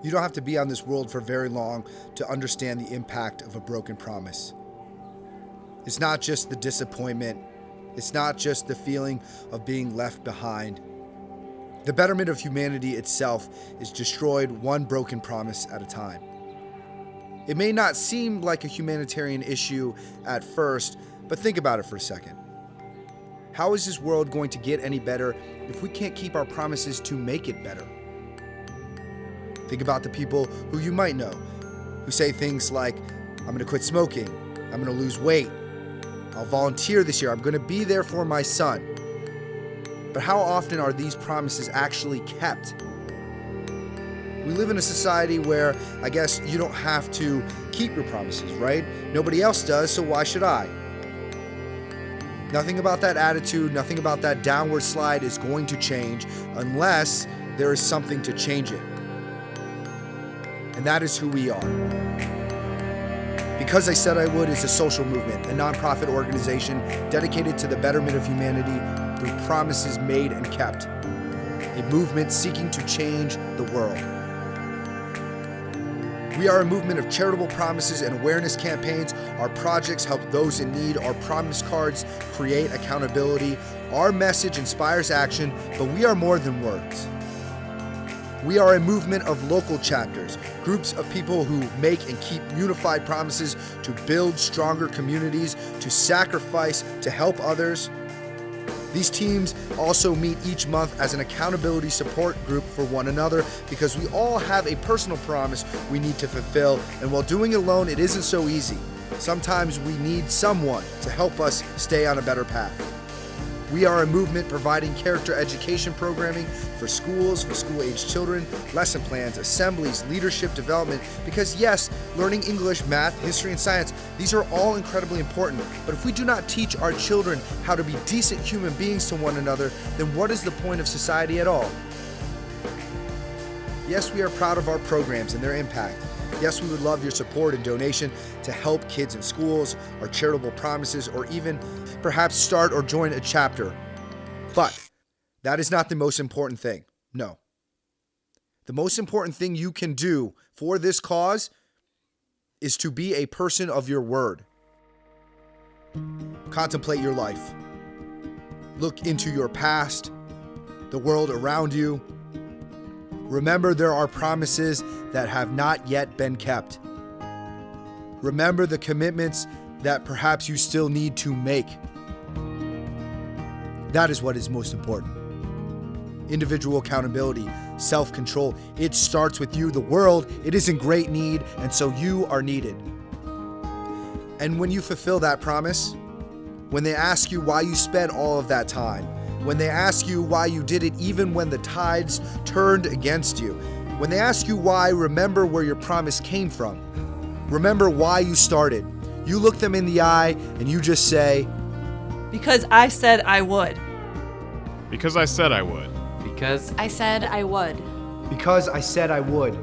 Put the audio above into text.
You don't have to be on this world for very long to understand the impact of a broken promise. It's not just the disappointment. It's not just the feeling of being left behind. The betterment of humanity itself is destroyed one broken promise at a time. It may not seem like a humanitarian issue at first, but think about it for a second. How is this world going to get any better if we can't keep our promises to make it better? Think about the people who you might know, who say things like, I'm going to quit smoking, I'm going to lose weight, I'll volunteer this year, I'm going to be there for my son. But how often are these promises actually kept? We live in a society where I guess you don't have to keep your promises, right? Nobody else does, so why should I? Nothing about that attitude, nothing about that downward slide is going to change unless there is something to change it. And that is who we are. Because I Said I Would is a social movement, a nonprofit organization dedicated to the betterment of humanity through promises made and kept. A movement seeking to change the world. We are a movement of charitable promises and awareness campaigns. Our projects help those in need. Our promise cards create accountability. Our message inspires action, but we are more than words. We are a movement of local chapters, groups of people who make and keep unified promises to build stronger communities, to sacrifice, to help others. These teams also meet each month as an accountability support group for one another because we all have a personal promise we need to fulfill, and while doing it alone, it isn't so easy. Sometimes we need someone to help us stay on a better path. We are a movement providing character education programming for schools, for school-aged children, lesson plans, assemblies, leadership development, because yes, learning English, math, history, and science, these are all incredibly important. But if we do not teach our children how to be decent human beings to one another, then what is the point of society at all? Yes, we are proud of our programs and their impact. Yes, we would love your support and donation to help kids in schools, our charitable promises, or even perhaps start or join a chapter. But that is not the most important thing. No. The most important thing you can do for this cause is to be a person of your word. Contemplate your life. Look into your past, the world around you. Remember, there are promises that have not yet been kept. Remember the commitments that perhaps you still need to make. That is what is most important. Individual accountability, self-control. It starts with you. The world, it is in great need, and so you are needed. And when you fulfill that promise, when they ask you why you spent all of that time, when they ask you why you did it even when the tides turned against you, when they ask you why, remember where your promise came from. Remember why you started. You look them in the eye and you just say, Because I said I would. Because I said I would. Because I said I would. because I said I would.